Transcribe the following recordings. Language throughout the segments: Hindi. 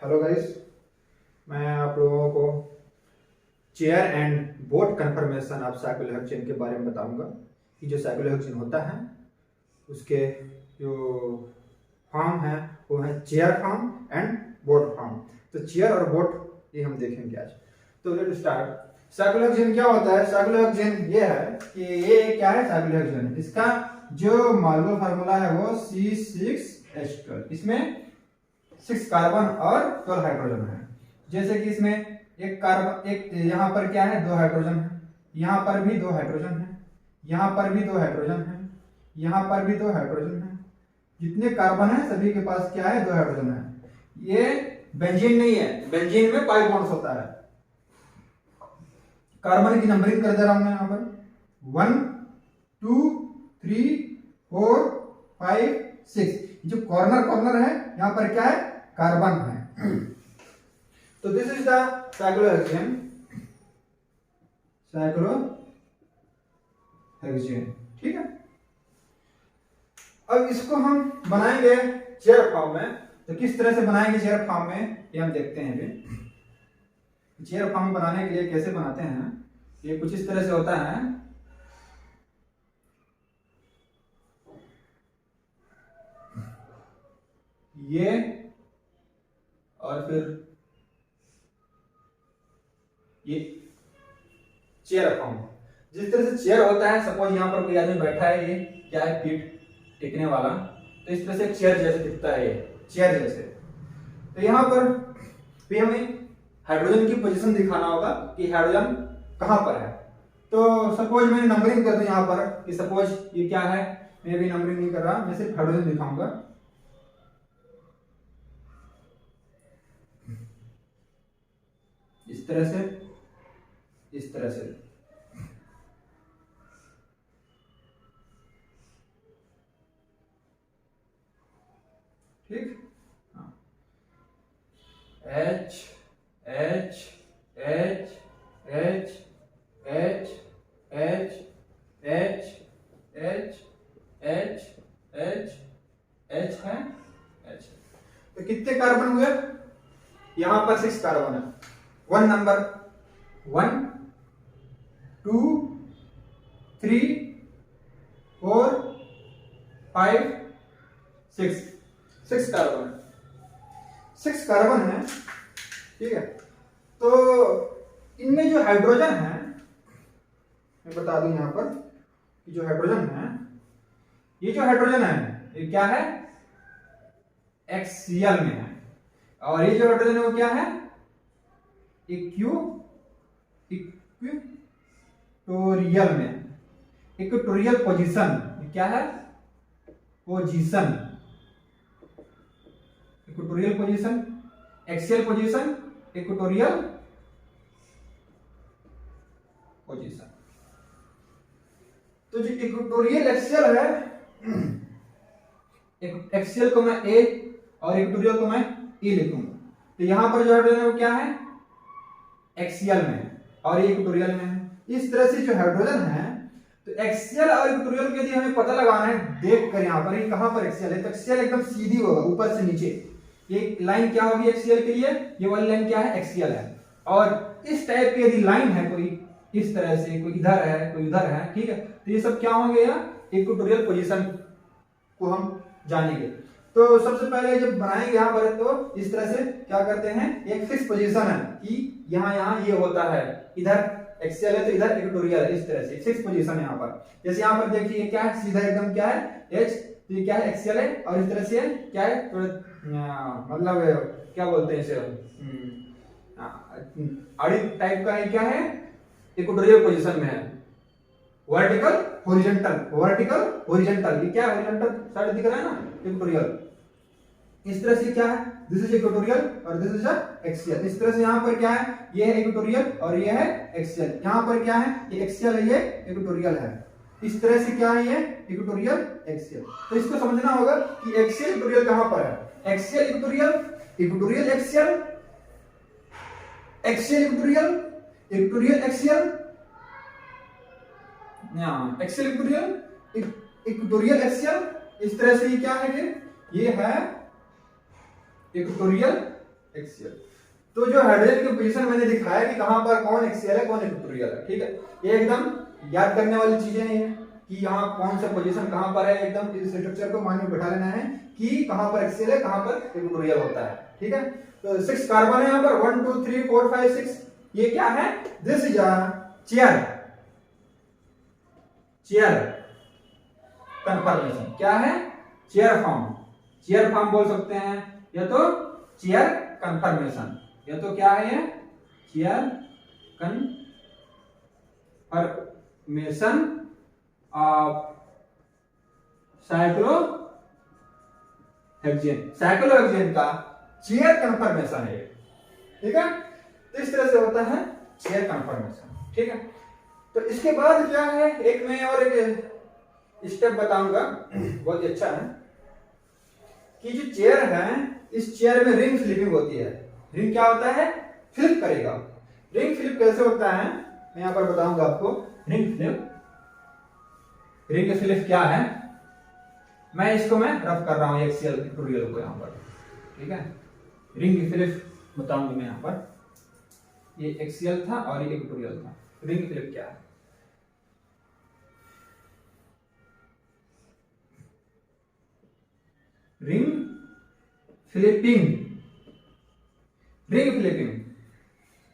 हेलो गाइस, मैं आप लोगों को chair and boat confirmation of cyclohexene chain के बारे में बताऊंगा कि जो साइक्लोहेक्सिन चेन होता है उसके जो फॉर्म है वो है chair form and boat form. तो चेयर और बोट ये हम देखेंगे आज। तो लेट स्टार्ट। साइक्लोहेक्सिन चेन क्या होता है? साइक्लोहेक्सिन चेन ये है कि ये क्या है? साइक्लोहेक्सिन चेन, इसका जो मॉलिक्यूलर फार्मूला है वो C6H12। इसमें 6 कार्बन और 12 हाइड्रोजन है। जैसे कि इसमें एक कार्बन, एक यहाँ पर क्या है? 2 हाइड्रोजन है, यहाँ पर भी 2 हाइड्रोजन है, यहाँ पर भी 2 हाइड्रोजन है, यहाँ पर भी 2 हाइड्रोजन है। जितने कार्बन है सभी के पास क्या है? 2 हाइड्रोजन है। ये बेंजीन नहीं है, बेंजीन में पाई बॉन्ड्स होता है। कार्बन की नंबरिंग कर दे रहा हूं मैं यहाँ पर 1 2 3 4 5 6। जो कॉर्नर है यहाँ पर क्या है? कार्बन है। तो दिस इज द साइक्लोहेक्सेन। ठीक है। अब इसको हम बनाएंगे चेयर फॉर्म में। तो किस तरह से बनाएंगे चेयर फॉर्म में ये हम देखते हैं अभी। चेयर फॉर्म बनाने के लिए कैसे बनाते हैं, ये कुछ इस तरह से होता है। ये और फिर ये चेयर फॉर्म। जिस तरह से चेयर होता है, सपोज यहाँ पर कोई आदमी बैठा है, ये क्या है? पीठ टिकने वाला। तो इस तरह से चेयर जैसे दिखता है, ये चेयर जैसे। तो यहाँ पर भी हमें हाइड्रोजन की पोजीशन दिखाना होगा कि हाइड्रोजन कहां पर है। तो सपोज मैंने नंबरिंग कर दी यहाँ पर कि सपोज ये क्या है? मैं भी नंबरिंग नहीं कर रहा, मैं सिर्फ हाइड्रोजन दिखाऊंगा। इस तरह से, इस तरह से। ठीक। H H H H H H H H H H H है H। तो कितने कार्बन हुए? यहां पर 6 कार्बन है। 1 नंबर 1 2 3 4 5 6 कार्बन, 6 कार्बन है। ठीक है। तो इनमें जो हाइड्रोजन है, मैं बता दूं यहां पर कि जो हाइड्रोजन है, ये जो हाइड्रोजन है ये क्या है? एक्सियल में है। और ये जो हाइड्रोजन है वो क्या है? इक्वेटोरियल में। इक्वेटोरियल पोजीशन क्या है? Position, equatorial position, axial position, equatorial position. तो जो इक्वेटोरियल एक्सियल है, एक्सियल को मैं ए और इक्वेटोरियल को मैं ई लिखूंगा। तो यहां पर जो हाइड्रोजन है वो क्या है? एक्सियल में है और ये इक्वेटोरियल में है। इस तरह से जो हाइड्रोजन है, तो एक्सियल और इक्वेटोरियल के लिए हमें पता लगाना है देख कर यहाँ पर ये कहां पर एक्सियल है। तो एक्सियल एकदम सीधी होगा ऊपर से नीचे। ये लाइन क्या होगी एक्सियल के लिए? ये वाली लाइन क्या है? एक्सियल है। और इस टाइप की यदि लाइन है कोई इस तरह से, कोई इधर है कोई उधर है, ठीक है, तो ये सब क्या होंगे? यहाँ इक्वेटोरियल पोजीशन को हम जानेंगे। तो सबसे पहले जब बनाएंगे यहाँ पर, तो इस तरह से क्या करते हैं? एक फिक्स पोजीशन है कि यहाँ ये होता है, इधर एक्सियल है तो इधर इक्वेटोरियल है। इस तरह से फिक्स पोजीशन है यहाँ पर। जैसे यहाँ पर देखिए क्या है? सीधा एकदम क्या है? H। तो ये क्या है? एक्सियल है। और इस तरह से क्या है? मतलब क्या बोलते हैं इसे? आड़ी टाइप का है। क्या है? इक्वेटोरियल पोजीशन में है। Vertical horizontal, vertical horizontal. ये क्या है? हॉरिजॉन्टल साइड दिख रहा है ना, इक्वेटोरियल। इस तरह से क्या है? दिस इज इक्वेटोरियल और दिस इज एक्सियल। इस तरह से यहाँ पर क्या है? ये है इक्वेटोरियल और ये है एक्सियल। यहाँ पर क्या है? ये एक्सियल है, ये इक्वेटोरियल है। इस तरह से क्या है? ये इक्वेटोरियल एक्सियल। तो इसको समझना होगा कि एक्सियल इक्वेटोरियल कहां पर है? Axial equatorial, equatorial axial, axial equatorial, equatorial axial, axial equatorial, equatorial axial. इस तरह से ये क्या है? ये है इक्वेटोरियल एक्सियल। तो जो हाइड्रोजन की पोजीशन मैंने दिखाया कि कहां पर कौन एक्सियल है कौन इक्वेटोरियल है, ठीक है, ये एकदम याद करने वाली चीजें नहीं है कि यहाँ कौन सा पोजीशन कहां पर है, एकदम इस स्ट्रक्चर को माइंड में बैठा लेना है कि कहां पर एक्सियल है कहां पर इक्वेटोरियल होता है, ठीक है। तो 6 कार्बन है यहाँ पर 1 2 3 4 5 6, ये क्या है, this is a chair, chair confirmation, क्या है, चेयर फॉर्म, चेयर फॉर्म बोल सकते हैं, या तो चेयर कंफर्मेशन, या तो क्या है ये, chair confirmation of cyclohexane, cyclohexane का चेयर कंफर्मेशन है, ठीक है। तो इस तरह से होता है चेयर कंफर्मेशन, ठीक है। तो इसके बाद क्या है, एक मैं और एक स्टेप बताऊंगा, बहुत ही अच्छा है कि जो चेयर है इस चेयर में रिंग फ्लिपिंग होती है। रिंग क्या होता है, फ्लिप करेगा। रिंग फ्लिप कैसे होता है मैं यहां पर बताऊंगा आपको। रिंग फ्लिप, रिंग फ्लिप क्या है, मैं इसको मैं रफ कर रहा हूं एक्सियल ट्यूटोरियल को यहां पर, ठीक है। रिंग फ्लिप बताऊंगा मैं यहां पर, ये एक्सियल था और ये इक्वेटोरियल था। रिंग फ्लिप क्या है, रिंग फ्लिपिंग, रिंग फ्लिपिंग।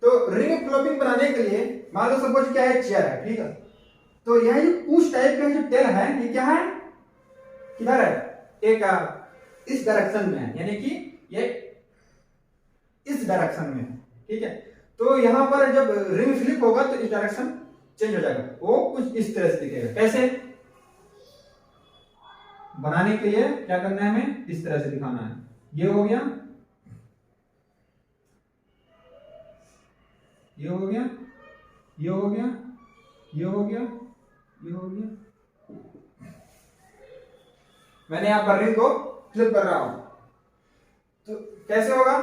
तो रिंग फ्लिपिंग बनाने के लिए मान लो सपोज क्या है, चेयर है, ठीक है। तो यह जो पुश टाइप का जो टेल है ये क्या है, किधर है, एक इस डायरेक्शन में है, यानी कि ये इस डायरेक्शन में है, ठीक है। तो यहां पर जब रिंग फ्लिप होगा तो इस डायरेक्शन चेंज हो जाएगा, वो कुछ इस तरह से दिखेगा। कैसे बनाने के लिए क्या करना है, हमें इस तरह से दिखाना है। ये हो गया, ये हो गया, ये हो गया, ये हो गया, ये हो गया। मैंने यहां पर रिंग को फ्लिप कर रहा हूं, तो कैसे होगा,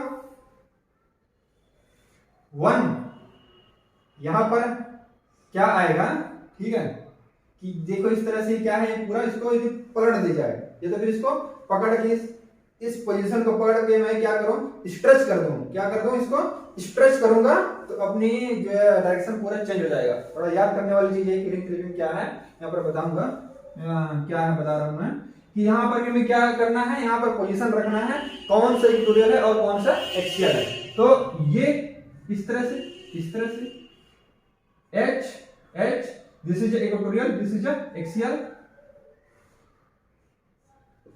1 यहां पर क्या आएगा, ठीक है, कि देखो इस तरह से क्या है, पूरा इसको पलट दे जाए, या तो फिर इसको पकड़ के इस पोजीशन को पकड़ के मैं क्या करूं, स्ट्रेच कर दूं, क्या कर दूं, इसको स्ट्रेच करूंगा तो अपनी जो है डायरेक्शन पूरा चेंज हो जाएगा। थोड़ा याद करने वाली चीज है कि रिंग फ्लिपिंग क्या है, यहाँ पर बताऊंगा क्या है, बता रहा हूं मैं कि यहाँ पर हमें क्या करना है, यहाँ पर पोजीशन रखना है, कौन सा इक्वेटोरियल है और कौन सा एक्सियल है। तो ये इस तरह से, इस तरह से H this is equatorial, this is axial,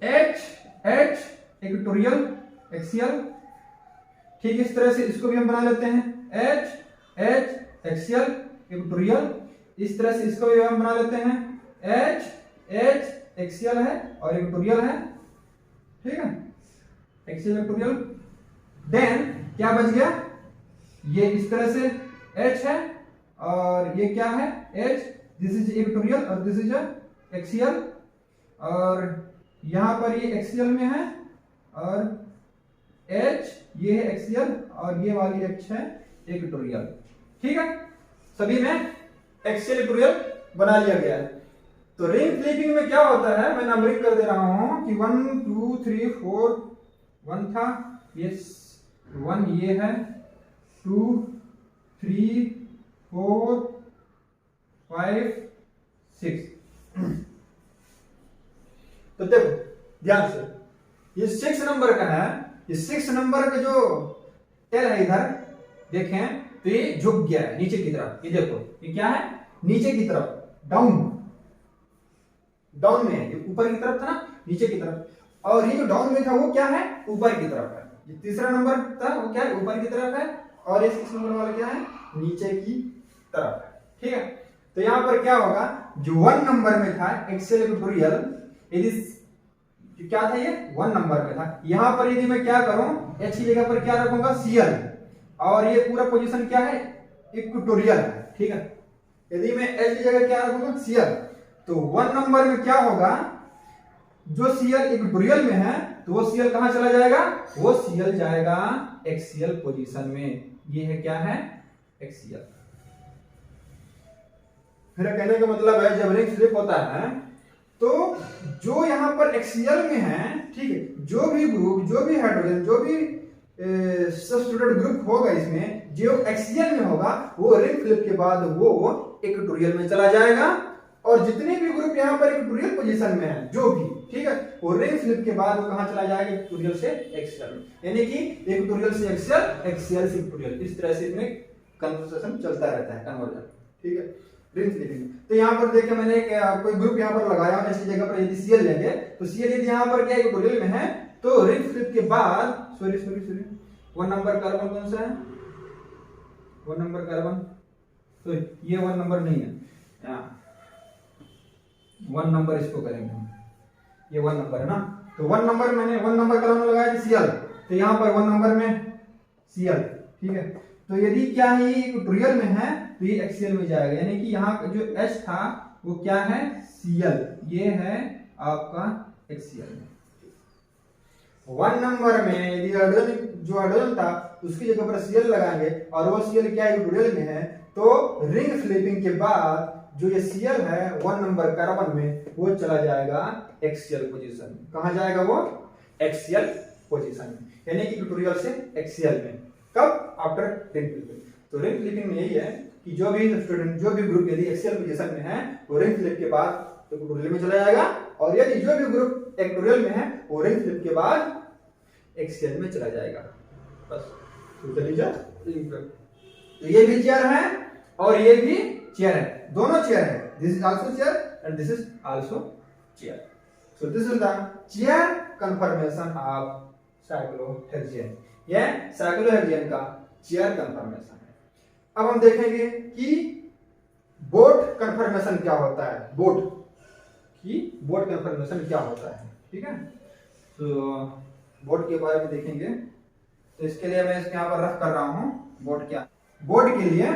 H equatorial axial, ठीक इस तरह से इसको भी हम बना लेते हैं, H एक्सियल इक्वेटोरियल, इस तरह से इसको भी हम बना लेते हैं, H एक्सियल है और इक्वेटोरियल है, ठीक है, एक्सियल इक्वेटोरियल। देन क्या बच गया, ये इस तरह से H है और ये क्या है, H, दिस इज इक्वेटोरियल और दिस इज एक्सियल, और यहां पर ये एक्सियल में है और H ये है एक्सियल और ये वाली H है इक्वेटोरियल, ठीक है। सभी में एक्सियल इक्वेटोरियल बना लिया गया है। तो रिंग फ्लिपिंग में क्या होता है, मैं नंबरिंग कर दे रहा हूं कि 1 2 3 4, 1 था, ये 1 ये है, 2 3 4 5 6। तो देखो ध्यान से, ये 6 नंबर का है, ये 6 नंबर का जो टेल है इधर देखें तो ये झुक गया है नीचे की तरफ, ये देखो ये क्या है, नीचे की तरफ, डाउन में है, ये ऊपर की तरफ था ना, नीचे की तरफ, और ये जो डाउन में था वो क्या है, ऊपर की तरफ है। ये तीसरा नंबर था वो क्या है, ऊपर की तरफ है, और ये 6 नंबर वाला क्या है, नीचे की तरफ है, ठीक है। तो यहां पर क्या होगा, जो 1 नंबर में था एक्सियल इक्वेटोरियल, यदि क्या था, ये 1 नंबर में था, यहां पर यदि मैं क्या करूं, H की जगह पर क्या रखूंगा, Cl, और ये पूरा पोजीशन क्या है, इक्वेटोरियल है, ठीक है। यदि मैं H की जगह क्या रखूंगा, Cl, तो 1 नंबर में क्या होगा, जो Cl इक्वेटोरियल में है तो वो Cl कहां चला जाएगा, वो Cl जाएगा एक्सियल पोजीशन में, ये है क्या है, एक्सियल। मेरा कहने का मतलब है जब रिंग फ्लिप होता है तो जो यहां पर एक्सियल में है, ठीक है, जो भी ग्रुप, जो भी हाइड्रोजन, जो भी सब्स्टिट्यूटेड ग्रुप होगा इसमें, जो एक्सियल में होगा वो रिंग फ्लिप के बाद वो इक्वेटोरियल में चला जाएगा, और जितने भी ग्रुप यहाँ पर इक्वेटोरियल पोजीशन में है जो भी, ठीक है, वो रिंग फ्लिप के बाद वो कहां चला जाएगा, इक्वेटोरियल से एक्सियल में, यानी कि इक्वेटोरियल से एक्सियल, एक्सियल से इक्वेटोरियल, इस तरह से इसमें कन्वर्सेशन चलता रहता है, कन्वर्जन, ठीक है, रिंग फ्लिपिंग। तो यहाँ पर देखिए मैंने कोई ग्रुप यहाँ पर लगाया, ऐसी जगह पर यदि सीएल लेंगे तो सीएल यदि यहाँ पर क्या इक्वेटोरियल में है तो रिंग फ्लिप के बाद, सॉरी 1 नंबर कार्बन कौन सा है, 1 नंबर कार्बन, तो ये 1 नंबर नहीं है, यहाँ 1 नंबर इसको करेंगे हम, ये 1 नंबर है ना, तो 1 नंबर मैंने 1 नंबर कार्बन लगाया सीएल, तो यहाँ पर 1 नंबर में सीएल, ठीक है, तो यदि क्या है ये इक्वेटोरियल में है तो ये एक्सियल में जाएगा, यानी कि यहाँ जो H था वो क्या है, सीएल, ये है आपका एक्सियल में। 1 नंबर में यदि हाइड्रोजन जो हाइड्रोजन था उसकी जगह पर सीएल लगाएंगे और वो सीएल क्या इक्वेटोरियल में है, तो रिंग फ्लिपिंग के बाद जो ये सीएल है 1 नंबर कार्बन में वो चला जाएगा एक्सियल पोजीशन में। कहां जाएगा वो, एक्सियल पोजीशन में, यानी कि इक्वेटोरियल से एक्सियल में, कब, आफ्टर रिंग फ्लिपिंग। तो रिंग फ्लिपिंग में यही है कि जो भी स्टूडेंट, जो भी ग्रुप यदि एक्सियल पोजीशन में है वो रिंग फ्लिप के बाद इक्वेटोरियल में चला जाएगा, और यदि जो भी ग्रुप इक्वेटोरियल में है वो रिंग फ्लिप के बाद एक्सियल में चला जाएगा, बस। तो ये भी चेयर है और ये भी चेयर है, दोनों चेयर है, this is also chair and this is also chair. So this is the chair confirmation of cyclohexane, ये साइक्लोहेक्सेन का चेयर कन्फर्मेशन है। अब हम देखेंगे कि बोट कन्फर्मेशन क्या होता है, बोट कन्फर्मेशन क्या होता है, ठीक है। तो बोट के बारे में देखेंगे, तो इसके लिए मैं इसके यहाँ पर रफ कर रहा हूं, बोट क्या, बोट के लिए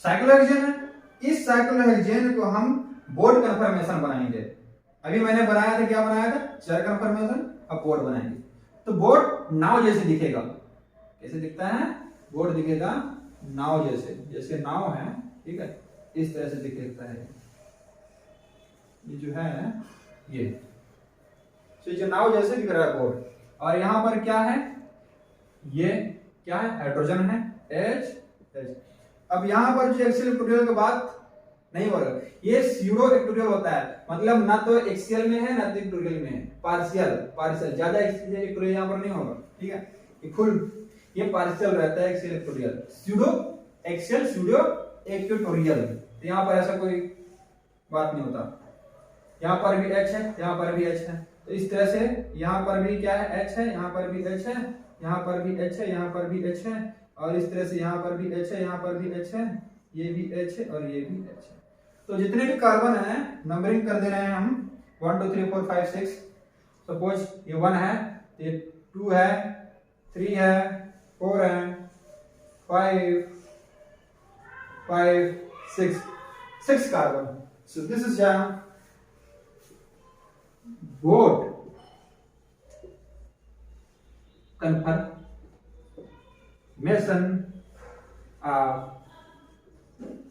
साइक्लोहेक्सेन है, इस साइक्लोहेक्सेन को हम बोट कन्फर्मेशन बनाएंगे। अभी मैंने बनाया था, क्या बनाया था, चेयर कन्फर्मेशन, अब बोट बनाएंगे। तो बोट नाव जैसे दिखेगा, कैसे दिखता है, बोट दिखेगा नाव जैसे, जैसे नाव है, ठीक है, इस तरह से दिखता है, ये जो है ये, तो जो नाव जैसे दिख रहा है बोट, और यहाँ पर क्या है, ये क्या है, हाइड्रोजन है, H। अब यहाँ पर जो एक्सियल इक्वेटोरियल की बात नहीं होगा, ये स्यूडो इक्वेटोरियल होता है, मतलब ना तो एक्सियल में है ना तो इक्वेटोरियल में है, पार्शियल, ज्यादा एक्सियल इक्वेटोरियल यहाँ पर नहीं होगा, ठीक है, ये फुल, ये पार्शियल रहता है axial equatorial, pseudo axial, pseudo equatorial, तो यहाँ पर ऐसा कोई बात नहीं होता, यहाँ पर भी H है, यहाँ पर भी H है, तो इस तरह से यहाँ पर भी क्या है, H है, यहाँ पर भी H है, यहाँ पर भी H है, यहाँ पर भी H है, और इस तरह से यहाँ पर भी H है, यहाँ पर भी H है, ये भी H है और ये भी H है। तो जितने भी कार्बन है नंबरिंग कर दे रहे हैं हम, 1 2 3 4 5 6, सपोज ये 1 है, ये 2 है, 3 है, 4 है, 5 6 carbon. So this is boat confirmation of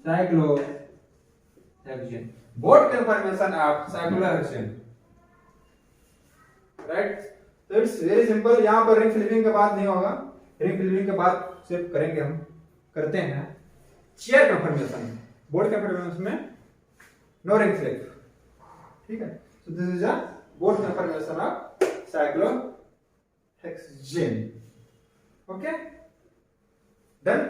cyclohexane, boat confirmation of cyclohexane, right? तो इट्स वेरी सिंपल, यहाँ पर रिंग फ्लिपिंग के बाद नहीं होगा, रिंग फ्लिपिंग के बाद सिर्फ करेंगे, हम करते हैं चेयर कंफर्मेशन, बोट कंफर्मेशन में नो रिंग फ्लिप, ठीक है। So this is a boat confirmation of cyclohexane, okay, done।